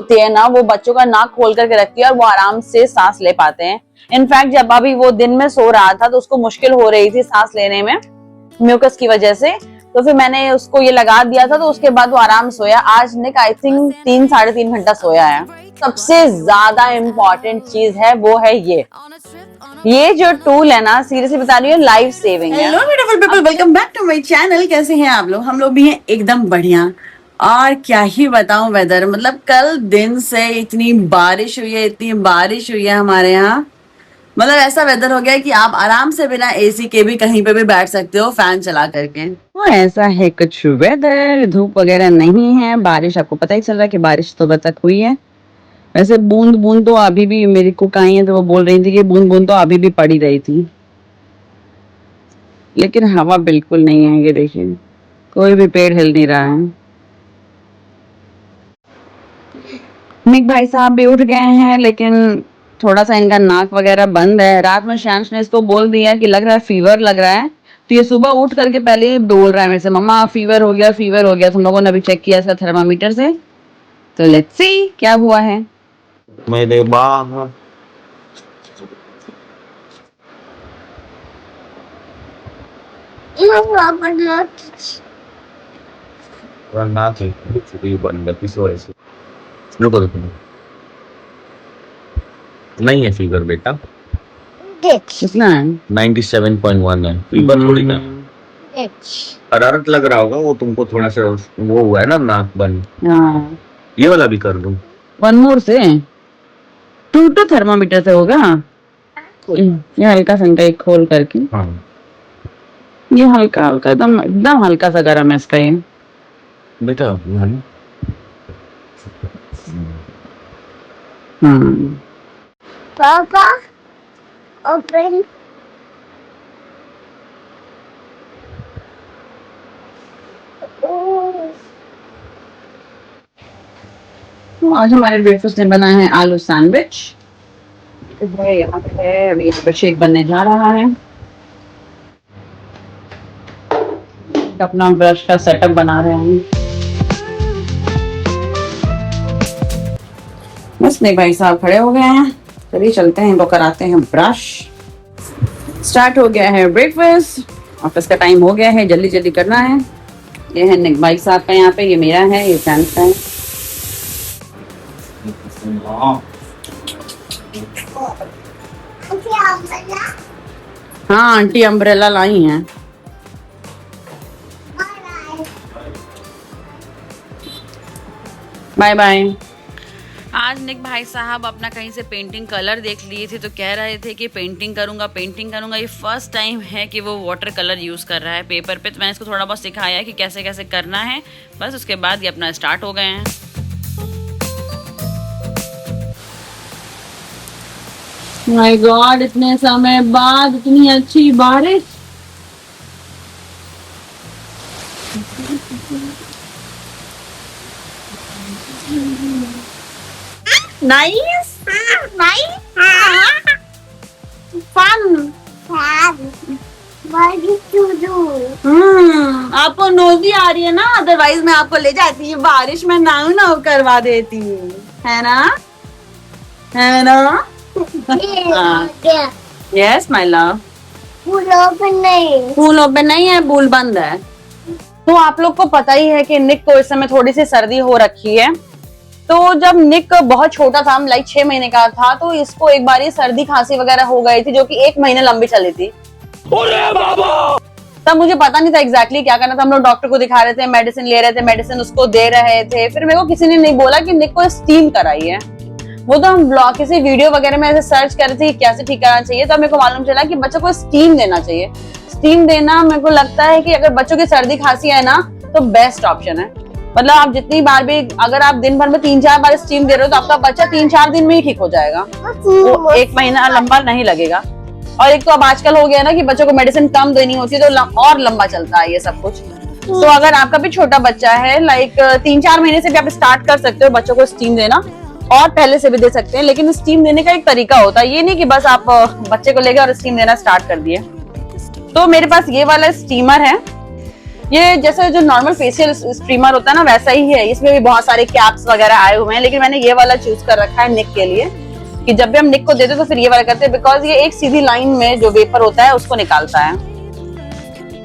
होती है ना, वो बच्चों का नाक खोल करके रखती है और वो आराम से सांस ले पाते हैं। इनफैक्ट जब अभी वो दिन में सो रहा था तो उसको मुश्किल हो रही थी सांस लेने में म्यूकस की वजह से, तो फिर मैंने उसको ये लगा दिया था, तो उसके बाद वो आराम सोया। आज निक आई थिंक 3-3.5 घंटा सोया है। सबसे ज्यादा इम्पोर्टेंट चीज है वो है ये जो टूल है ना, सीरियसली बता रही हूँ, लाइफ सेविंग है। Hello beautiful people, welcome back to my channel. कैसे हैं आप लोग? हम लोग भी हैं एकदम बढ़िया। और क्या ही बताऊं, वेदर मतलब कल दिन से इतनी बारिश हुई है हमारे यहाँ। मतलब ऐसा वेदर हो गया है कि आप आराम से बिना एसी के भी कहीं पे भी बैठ सकते हो, फैन चला करके। तो ऐसा है कुछ वेदर, धूप वगैरह नहीं है, बारिश आपको पता ही चल रहा है कि बारिश सुबह तक हुई है। वैसे बूंद बूंद तो अभी भी, मेरी कुक आई है तो वो बोल रही थी कि बूंद बूंद तो अभी भी पड़ी रही थी, लेकिन हवा बिल्कुल नहीं है। ये देखिए, कोई भी पेड़ हिल नहीं रहा है। निक भाई साहब भी उठ गए हैं, लेकिन थोड़ा सा इनका नाक वगैरह बंद है। रात में शांश ने इसको बोल दिया कि लग रहा है फीवर लग रहा है, तो ये सुबह उठ करके पहले ही बोल रहा है मेरे से, मम्मा फीवर हो गया, फीवर हो गया। तुम लोगों ने अभी चेक किया इसका थर्मामीटर से, तो लेट्स सी क्या हुआ है। मेरे बाप वरना थे छुट्टी बन गई इस वजह से। रुको रुको, नहीं है फीवर बेटा, कितना है? 97.1 है। फीवर थोड़ी ना, हरारत लग रहा होगा। वो तुमको थोड़ा सा वो हुआ है ना, नाक बंद। हाँ, ये वाला भी कर दूं? वन मोर से 2 थर्मामीटर से होगा। ये हल्का सा इनका एक खोल करके, हाँ ये हल्का हल्का एकदम एकदम हल्का सा गर्म है इसका ये। बेटा पापा ओपन आज हमारे ब्रेकफास्ट में बना है आलू सैंडविच। यहाँ पे अभी शेक बनने जा रहा है। अपना ब्रश का सेटअप बना रहे हैं। बस निक भाई साहब खड़े हो गए हैं, चलिए चलते हैं, इनको कराते हैं ब्रश। स्टार्ट हो गया है ब्रेकफास्ट, ऑफिस का टाइम हो गया है, जल्दी जल्दी करना है। ये है निक भाई साहब का, यहाँ पे ये मेरा है, ये फ्रेंड्स का है। हाँ आंटी अम्ब्रेला लाई हैं। Bye bye. आज निक भाई साहब अपना कहीं से पेंटिंग कलर देख लिए थे, तो कह रहे थे कि पेंटिंग करूंगा। ये फर्स्ट टाइम है कि वो वाटर कलर यूज़ कर रहा है पेपर पे, तो मैंने इसको थोड़ा बहुत सिखाया कि कैसे कैसे करना है। बस उसके बाद ये अपना स्टार्ट हो गए हैं। माय गॉड, इतने समय बाद इतनी अच्छी बारिश। Nice fun. आपको नोजी आ रही है ना, अदरवाइज मैं आपको ले जाती है बारिश में, नाव नाव करवा देती, है ना? Yes my love. Pool open नहीं, पूल ओपन नहीं है, पूल बंद है। तो आप लोग को पता ही है कि निक को इस समय थोड़ी सी सर्दी हो रखी है। तो जब निक बहुत छोटा था, लाइक 6 महीने का था, तो इसको एक बार सर्दी खांसी वगैरह हो गई थी, जो कि 1 महीने लंबी चली थी। तब मुझे पता नहीं था एग्जैक्टली क्या करना था। हम लोग डॉक्टर को दिखा रहे थे, मेडिसिन ले रहे थे, मेडिसिन उसको दे रहे थे। फिर मेरे को किसी ने नहीं बोला कि निक को स्टीम कराई है। वो तो हम ब्लॉग किसी वीडियो वगैरह में ऐसे सर्च कर रहे थे कैसे ठीक करना चाहिए, तब मेरे को मालूम चला कि बच्चों को स्टीम देना चाहिए। स्टीम देना मेरे को लगता है कि अगर बच्चों की सर्दी खांसी है ना, तो बेस्ट ऑप्शन है। मतलब आप जितनी बार भी, अगर आप दिन भर में 3-4 बार स्टीम दे रहे हो, तो आपका बच्चा 3-4 दिन में ही ठीक हो जाएगा, वो 1 महीना लंबा नहीं लगेगा। और एक तो अब आजकल हो गया ना कि बच्चों को मेडिसिन कम देनी होती है, तो और लंबा चलता है ये सब कुछ। तो अगर आपका भी छोटा बच्चा है, लाइक 3-4 महीने से भी आप स्टार्ट कर सकते हो बच्चों को स्टीम देना, और पहले से भी दे सकते हैं। लेकिन स्टीम देने का एक तरीका होता है, ये नहीं कि बस आप बच्चे को लेके और स्टीम देना स्टार्ट कर दिए। तो मेरे पास ये वाला स्टीमर है, ये जैसे जो नॉर्मल फेशियल स्ट्रीमर होता है ना वैसा ही है, इसमें भी बहुत सारे कैप्स वगैरह आए हुए हैं, लेकिन मैंने ये वाला चूज कर रखा है निक के लिए कि जब भी हम निक को देते हैं तो फिर ये वाला करते हैं, बिकॉज ये एक सीधी लाइन में जो वेपर होता है उसको निकालता है।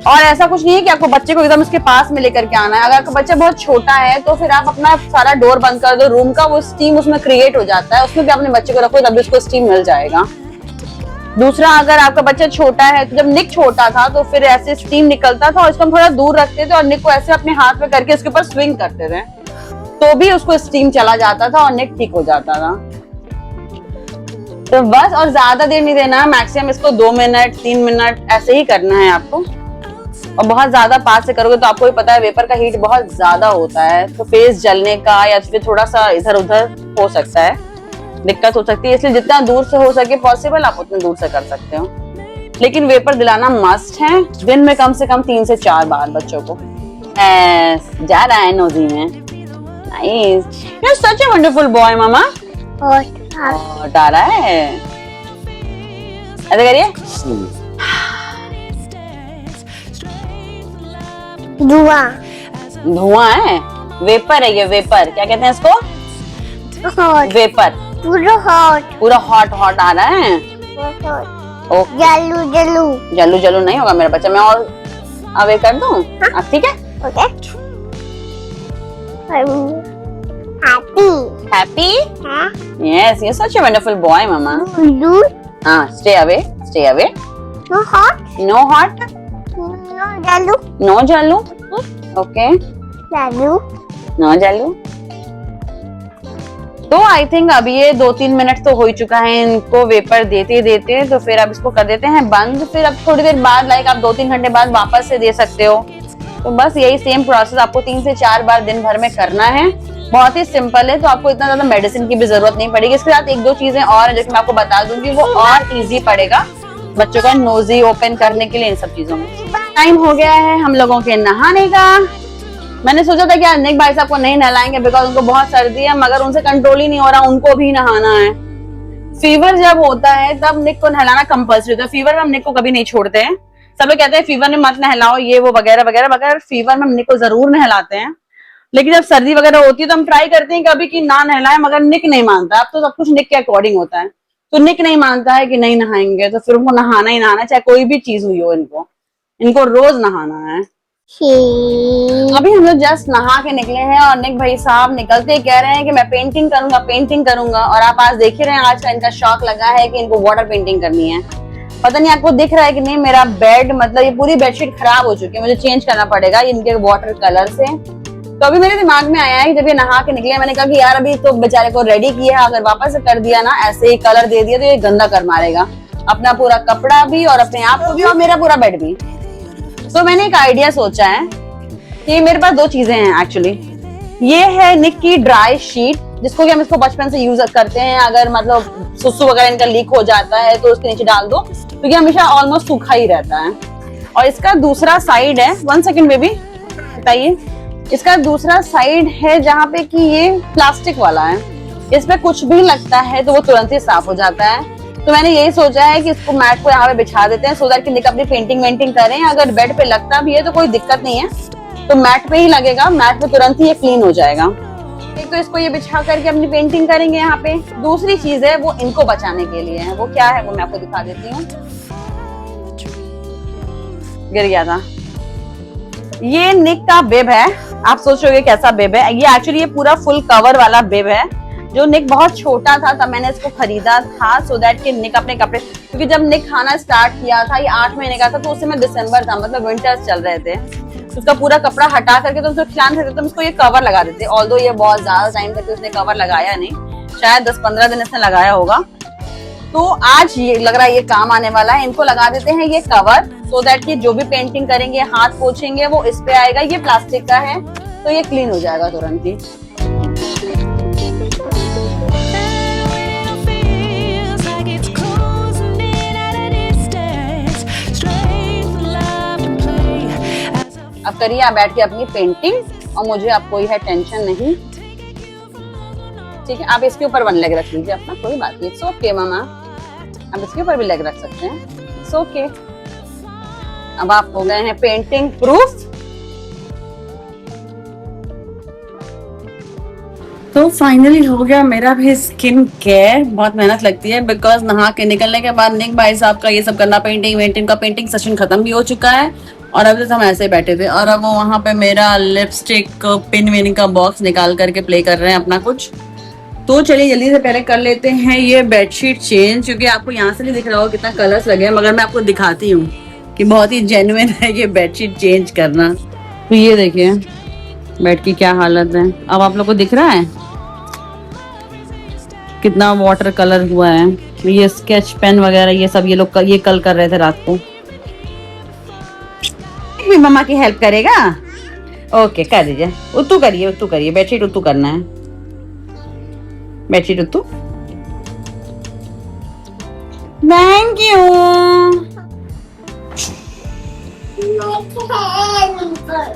और ऐसा कुछ नहीं है कि आपको बच्चे को एकदम उसके पास में लेकर के आना है। अगर आपका बच्चा बहुत छोटा है तो फिर आप अपना सारा डोर बंद कर दो रूम का, वो स्टीम उसमें क्रिएट हो जाता है, उसमें भी अपने बच्चे को रखो तभी उसको स्टीम मिल जाएगा। दूसरा, अगर आपका बच्चा छोटा है तो जब निक छोटा था तो फिर ऐसे स्टीम निकलता था और इसको हम थोड़ा दूर रखते थे और निक को ऐसे अपने हाथ में करके उसके ऊपर स्विंग करते थे तो भी उसको स्टीम चला जाता था और निक ठीक हो जाता था। तो बस, और ज्यादा देर नहीं देना, मैक्सिमम इसको 2 मिनट 3 मिनट ऐसे ही करना है आपको। और बहुत ज्यादा पास से करोगे तो आपको भी पता है वेपर का हीट बहुत ज्यादा होता है, तो फेस जलने का या फिर थोड़ा सा इधर उधर हो सकता है, दिक्कत हो सकती है। इसलिए जितना दूर से हो सके पॉसिबल आप उतने दूर से कर सकते हो, लेकिन वेपर दिलाना मस्ट है, दिन में कम से कम 3 से 4 बार बच्चों को। जा रहा है नोजी में, nice, you are such a wonderful boy मामा। और आ रहा है, ऐसे करिए, धुआं है, वेपर है ये, वेपर क्या कहते हैं इसको, वेपर, पूरा हॉट हॉट आ रहा है। जल्लू जल्लू नहीं होगा मेरा बच्चा, मैं और अवे कर दूं, अब ठीक है, happy, yes, you such a wonderful boy मामा। हाँ, stay away, no hot, no जल्लू, ओके, नो जल्लू। तो आई थिंक अभी ये 2-3 मिनट तो हो ही चुका है इनको वेपर देते देते, तो फिर अब इसको कर देते हैं बंद। फिर अब थोड़ी देर बाद, लाइक आप 2-3 घंटे बाद वापस से दे सकते हो। तो बस यही सेम प्रोसेस आपको 3 से 4 बार दिन भर में करना है, बहुत ही सिंपल है। तो आपको इतना ज्यादा मेडिसिन की भी जरूरत नहीं पड़ेगी। इसके साथ 1-2 चीजें और है जो कि मैं आपको बता दूंगी, वो और इजी पड़ेगा बच्चों का नोजी ओपन करने के लिए। इन सब चीजों में टाइम हो गया है हम लोगों के नहाने का। मैंने सोचा था कि आज निक भाई साहब को नहीं नहलाएंगे बिकॉज उनको बहुत सर्दी है, मगर उनसे कंट्रोल ही नहीं हो रहा, उनको भी नहाना है। फीवर जब होता है तब निक को नहलाना कंपल्सरी होता है। फीवर में हम निक को कभी नहीं छोड़ते हैं। सब लोग कहते हैं फीवर में मत नहलाओ, ये वो वगैरह वगैरह, मगर फीवर में हम निक को जरूर नहलाते हैं। लेकिन जब सर्दी वगैरह होती है तो हम ट्राई करते हैं कभी कि ना नहलाएं, मगर निक नहीं मानता। अब तो सब कुछ निक के अकॉर्डिंग होता है, तो निक नहीं मानता है कि नहीं नहाएंगे, तो फिर उनको नहाना ही नहाना, चाहे कोई भी चीज हुई हो, इनको रोज नहाना है। अभी हम लोग जस्ट नहा के निकले हैं और निक भाई साहब निकलते ही कह रहे हैं कि मैं पेंटिंग करूंगा। और आप आज देख ही रहे हैं, आज का इनका शौक लगा है कि इनको वाटर पेंटिंग करनी है। पता नहीं आपको दिख रहा है कि नहीं, मेरा बेड, मतलब ये पूरी बेडशीट खराब हो चुकी है, मुझे चेंज करना पड़ेगा इनके वाटर कलर से। तो अभी मेरे दिमाग में आया है कि जब ये नहा के निकले, मैंने कहा कि यार अभी तो बेचारे को रेडी किया है, अगर वापस से कर दिया ना, ऐसे ही कलर दे दिया तो ये गंदा कर मारेगा अपना पूरा कपड़ा भी और अपने आप को भी और मेरा पूरा बेड भी। तो मैंने एक आइडिया सोचा है कि मेरे पास 2 चीजें हैं एक्चुअली। ये है निक की ड्राई शीट, जिसको कि हम इसको बचपन से यूज करते हैं। अगर मतलब सुसु वगैरह इनका लीक हो जाता है तो उसके नीचे डाल दो, क्योंकि तो हमेशा ऑलमोस्ट सूखा ही रहता है। और इसका दूसरा साइड है, 1 सेकेंड बेबी, बताइए, इसका दूसरा साइड है जहाँ पे कि ये प्लास्टिक वाला है, इस पे कुछ भी लगता है तो वो तुरंत ही साफ हो जाता है। तो मैंने यही सोचा है कि इसको मैट को यहाँ पे बिछा देते हैं, सो दैट कि निक अपनी पेंटिंग करें। अगर बेड पे लगता भी है तो कोई दिक्कत नहीं है, तो मैट पे ही लगेगा, मैट पे तुरंत ही ये क्लीन हो जाएगा। एक तो इसको ये बिछा करके अपनी पेंटिंग करेंगे यहाँ पे। दूसरी चीज है वो इनको बचाने के लिए है, वो क्या है वो मैं आपको दिखा देती हूँ। गिर गया था, ये निक का बिब है। आप सोच रहे हो कैसा बिब है, ये एक्चुअली ये पूरा फुल कवर वाला बिब है। जो निक बहुत छोटा था तब मैंने इसको खरीदा था, सो दैट कि निक अपने कपड़े, क्योंकि जब निक खाना स्टार्ट किया था, ये 8 महीने का था, तो उस समय दिसंबर था, मतलब विंटर्स चल रहे थे। उसका पूरा कपड़ा हटा करके तो उसको खिलाने सकते, तो उसको ये कवर लगा देते। ऑल्दो ये बहुत ज्यादा टाइम तक उसने कवर लगाया नहीं, शायद 10-15 दिन इसने लगाया होगा। तो आज ये लग रहा है ये काम आने वाला है। इनको लगा देते हैं ये कवर, सो दैट कि जो भी पेंटिंग करेंगे, हाथ पोछेंगे, वो इस पे आएगा। ये प्लास्टिक का है तो ये क्लीन हो जाएगा तुरंत ही। अब करिए आप बैठ के अपनी पेंटिंग, और मुझे अब कोई है टेंशन नहीं, ठीक है। आप इसके ऊपर 1 लेग रख लीजिए अपना, कोई बात नहीं, इट्स ओके मामा। आप इसके ऊपर भी लेग रख सकते हैं, इट्स ओके। अब आप हो गए हैं पेंटिंग प्रूफ। तो फाइनली हो गया मेरा भी स्किन केयर। बहुत मेहनत लगती है बिकॉज नहा के निकलने के बाद निक भाई साहब का ये सब करना, पेंटिंग वेंटिंग का, पेंटिंग सेशन खत्म भी हो चुका है और अभी तो हम ऐसे ही बैठे थे और अब वो वहां पे मेरा लिपस्टिक पिन विन का बॉक्स निकाल करके प्ले कर रहे हैं अपना कुछ। तो चलिए जल्दी से पहले कर लेते हैं ये बेडशीट चेंज, क्योंकि आपको यहाँ से नहीं दिख रहा होगा कितना कलर्स लगे हैं, मगर मैं आपको दिखाती हूँ कि बहुत ही जेन्युइन है ये बेडशीट चेंज करना। तो ये देखिए बेड की क्या हालत है। अब आप लोग को दिख रहा है कितना वाटर कलर हुआ है। ये स्केच पेन वगैरह ये सब ये लोग ये कल कर रहे थे रात को। भी मम्मा की हेल्प करेगा? ओके कर दीजिए। उतू करिए बेडशीट उतू करना है। बेडशीट उतू। Thank you.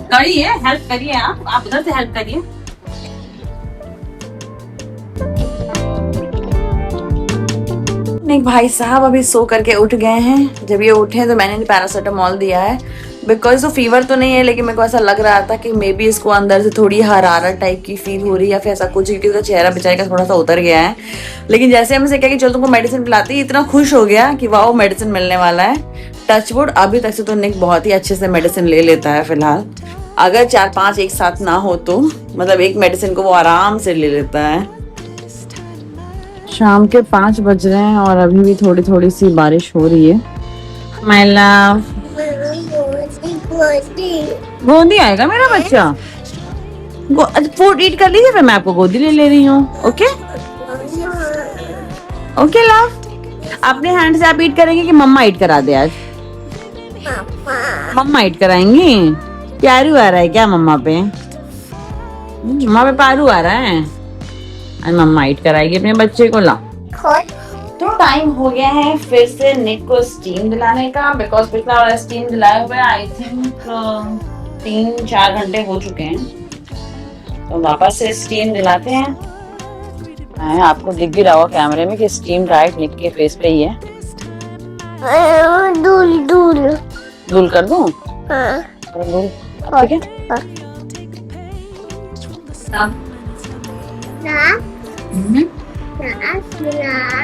करिए हेल्प करिए, आप उधर से हेल्प करिए। निक भाई साहब अभी सो करके उठ गए हैं। जब ये उठे तो मैंने पैरासीटामोल दिया है बिकॉज तो फीवर तो नहीं है, लेकिन मेरे को ऐसा लग रहा था कि मे बी इसको अंदर से थोड़ी हरारत टाइप की फील हो रही है या फिर ऐसा कुछ, क्योंकि उसका चेहरा बेचारे का थोड़ा सा उतर गया है। लेकिन जैसे हमसे कहा कि चलो तुमको मेडिसिन पिलाती, इतना खुश हो गया कि वाह मेडिसिन मिलने वाला है। टचवुड अभी तक से तो निक बहुत ही अच्छे से मेडिसिन ले लेता है फिलहाल। अगर 4-5 एक साथ ना हो तो मतलब एक मेडिसिन को वो आराम से ले लेता है। शाम के 5 बज रहे हैं और अभी भी थोड़ी थोड़ी सी बारिश हो रही है। माय लव गोदी आएगा मेरा बच्चा। फूड ईट कर लीजिए, फिर मैं आपको गोदी ले रही हूँ। ओके ओके लव, अपने हैंड से आप ईट करेंगे कि मम्मा ईट करा दे? आज मम्मा ईट कराएंगी। प्यारू आ रहा है क्या मम्मा पे? मम्मा पे पारू आ रहा है। आज मम्मा ईट कराएगी अपने बच्चे को। ला तो टाइम हो गया है फिर से निक को स्टीम दिलाने का, बिकॉज पिछला वाला स्टीम दिलाए हुए आई थिंक 3-4 घंटे हो चुके हैं। तो वापस से स्टीम दिलाते हैं। आपको दिख भी रहा होगा कैमरे में कि स्टीम राइट निक के फेस पे ही है। धूल कर दूं? धूल ठीक है।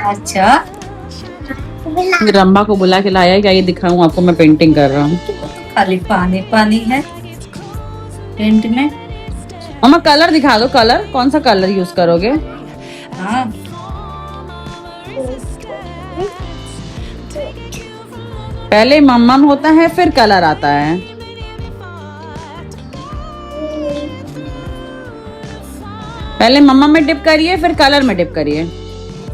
अच्छा रंबा को बुला के लाया क्या ये दिखाऊं आपको? मैं पेंटिंग कर रहा हूँ। खाली पानी पानी है पेंट में। मम्मा कलर दिखा दो। कलर कौन सा कलर यूज करोगे? हाँ पहले मम्मम होता है फिर कलर आता है। पहले मम्मम में डिप करिए फिर कलर में डिप करिए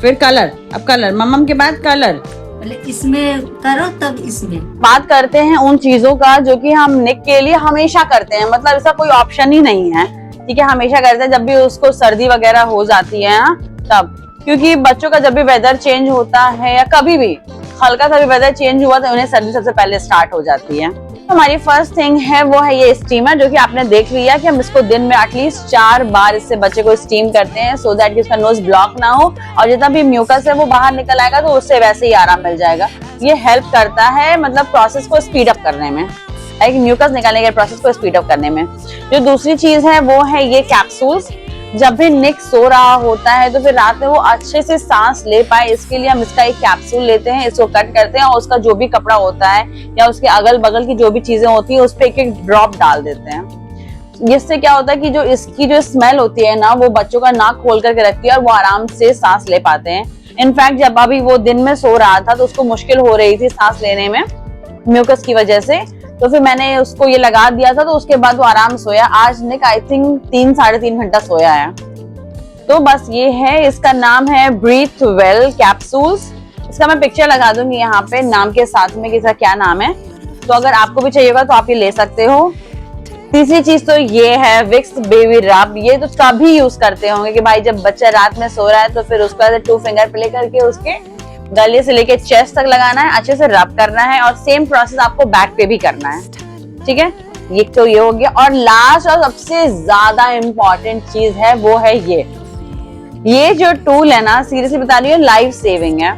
फिर कलर। अब कलर मम्मम के बाद कलर। पहले इसमें करो तब इसमें। बात करते हैं उन चीजों का जो कि हम निक के लिए हमेशा करते हैं, मतलब इसका कोई ऑप्शन ही नहीं है। ठीक है, हमेशा करते हैं जब भी उसको सर्दी वगैरह हो जाती है तब, क्योंकि बच्चों का जब भी वेदर चेंज होता है या कभी भी हल्का सा भी वेदर चेंज हुआ तो उन्हें सर्दी सबसे पहले स्टार्ट हो जाती है। तो हमारी फर्स्ट थिंग है वो है ये स्टीमर, जो कि आपने देख लिया कि हम इसको दिन में एटलीस्ट 4 बार इससे बच्चे को स्टीम करते हैं सो दैट कि उसका नोज ब्लॉक ना हो और जितना भी म्यूकस है वो बाहर निकल आएगा तो उससे वैसे ही आराम मिल जाएगा। ये हेल्प करता है मतलब प्रोसेस को स्पीड अप करने में, म्यूकस निकालने के प्रोसेस को स्पीड अप करने में। जो दूसरी चीज है वो है ये कैप्सूल्स। जब भी निक सो रहा होता है तो फिर रात में वो अच्छे से सांस ले पाए इसके लिए हम इसका एक कैप्सूल लेते हैं, इसको कट करते हैं और उसका जो भी कपड़ा होता है या उसके अगल बगल की जो भी चीजें होती है उस पर एक ड्रॉप डाल देते हैं। इससे क्या होता है कि जो इसकी जो स्मेल होती है ना वो बच्चों का नाक खोल करके रखती है और वो आराम से सांस ले पाते हैं। इनफैक्ट जब अभी वो दिन में सो रहा था तो उसको मुश्किल हो रही थी सांस लेने में म्यूकस की वजह से, तो फिर मैंने उसको ये लगा दिया था तो उसके बाद वो आराम सोया। आज निक आई थिंक 3-3.5 घंटा सोया है। तो बस ये है, इसका नाम है ब्रीथ वेल कैप्सूल्स। इसका मैं पिक्चर लगा दूंगी यहाँ पे नाम के साथ में कि इसका क्या नाम है, तो अगर आपको भी चाहिए होगा तो आप ये ले सकते हो। तीसरी चीज तो ये है विक्स बेबी रब। ये तो सभी यूज करते होंगे कि भाई जब बच्चा रात में सो रहा है तो फिर उसका 2 फिंगर प्ले करके उसके गले से लेके चेस्ट तक लगाना है, अच्छे से रब करना है और सेम प्रोसेस आपको बैक पे भी करना है। ठीक है, ये तो ये हो गया। और लास्ट और सबसे ज्यादा इम्पोर्टेंट चीज है वो है ये जो टूल है ना, सीरियसली बता रही हूँ लाइफ सेविंग है।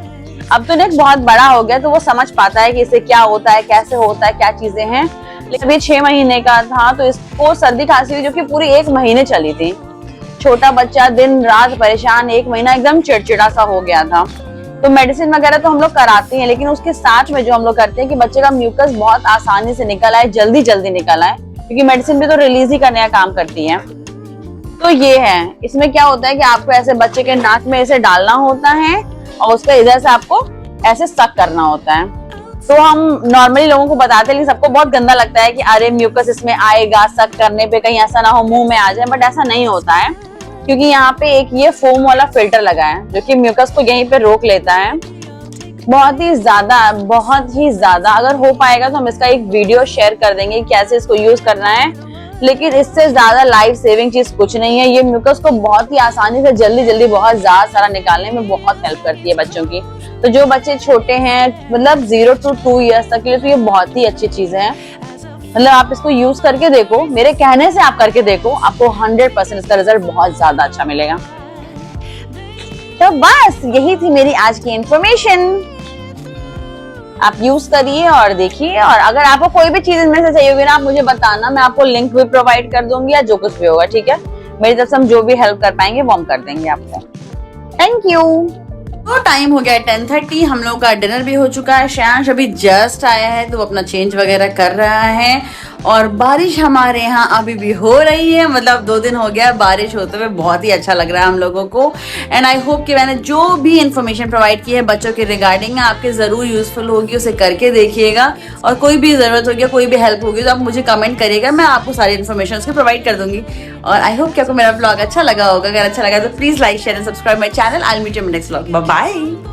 अब तो निक बहुत बड़ा हो गया तो वो समझ पाता है कि इससे क्या होता है, कैसे होता है, क्या चीजें हैं। लेकिन अभी 6 महीने का था तो इसको सर्दी खांसी हुई जो कि पूरी 1 महीने चली थी। छोटा बच्चा दिन रात परेशान, 1 महीना एकदम चिड़चिड़ा सा हो गया था। तो मेडिसिन वगैरह तो हम लोग कराते हैं, लेकिन उसके साथ में जो हम लोग करते हैं कि बच्चे का म्यूकस बहुत आसानी से निकल आए, जल्दी जल्दी निकल आए, क्योंकि मेडिसिन भी तो रिलीज ही करने का काम करती है। तो ये है, इसमें क्या होता है कि आपको ऐसे बच्चे के नाक में ऐसे डालना होता है और उसका इधर से आपको ऐसे सक करना होता है। तो हम नॉर्मली लोगों को बताते हैं, लेकिन सबको बहुत गंदा लगता है कि अरे म्यूकस इसमें आएगा, सक करने पे कहीं ऐसा ना हो मुंह में आ जाए, बट ऐसा नहीं होता है, क्योंकि यहाँ पे एक ये फोम वाला फिल्टर लगा है जो कि म्यूकस को यहीं पे रोक लेता है। बहुत ही ज्यादा अगर हो पाएगा तो हम इसका एक वीडियो शेयर कर देंगे कैसे इसको यूज करना है, लेकिन इससे ज्यादा लाइफ सेविंग चीज कुछ नहीं है। ये म्यूकस को बहुत ही आसानी से जल्दी बहुत ज्यादा सारा निकालने में बहुत हेल्प करती है बच्चों की। तो जो बच्चे छोटे हैं, मतलब 0 to 2 ईयर्स तक के लिए, तो ये बहुत ही अच्छी चीज है। मतलब आप इसको यूज करके देखो, मेरे कहने से आप करके देखो, आपको 100% इसका रिजल्ट बहुत ज्यादा अच्छा मिलेगा। तो बस यही थी मेरी आज की इंफॉर्मेशन। आप यूज करिए और देखिए, और अगर आपको कोई भी चीज इनमें से चाहिए होगी ना, आप मुझे बताना, मैं आपको लिंक भी प्रोवाइड कर दूंगी या जो कुछ भी होगा, ठीक है। मेरी तरफ से हम जो भी हेल्प कर पाएंगे वो हम कर देंगे आपको। Thank you. तो टाइम हो गया है 10:30, हम लोग का डिनर भी हो चुका है। श्रेयांश अभी जस्ट आया है तो वो अपना चेंज वगैरह कर रहा है, और बारिश हमारे यहाँ अभी भी हो रही है। मतलब 2 दिन हो गया बारिश होते हुए, बहुत ही अच्छा लग रहा है हम लोगों को। एंड आई होप कि मैंने जो भी इन्फॉर्मेशन प्रोवाइड की है बच्चों के रिगार्डिंग आपके जरूर यूजफुल होगी, उसे करके देखिएगा। और कोई भी जरूरत होगी, कोई भी हेल्प होगी तो आप मुझे कमेंट करिएगा, मैं आपको सारी इन्फॉर्मेशन उसके प्रोवाइड कर दूंगी। और आई होप कि आपको मेरा ब्लॉग अच्छा लगा होगा। अगर अच्छा लगा तो please like share and subscribe my channel. I will meet you in next vlog. Bye bye.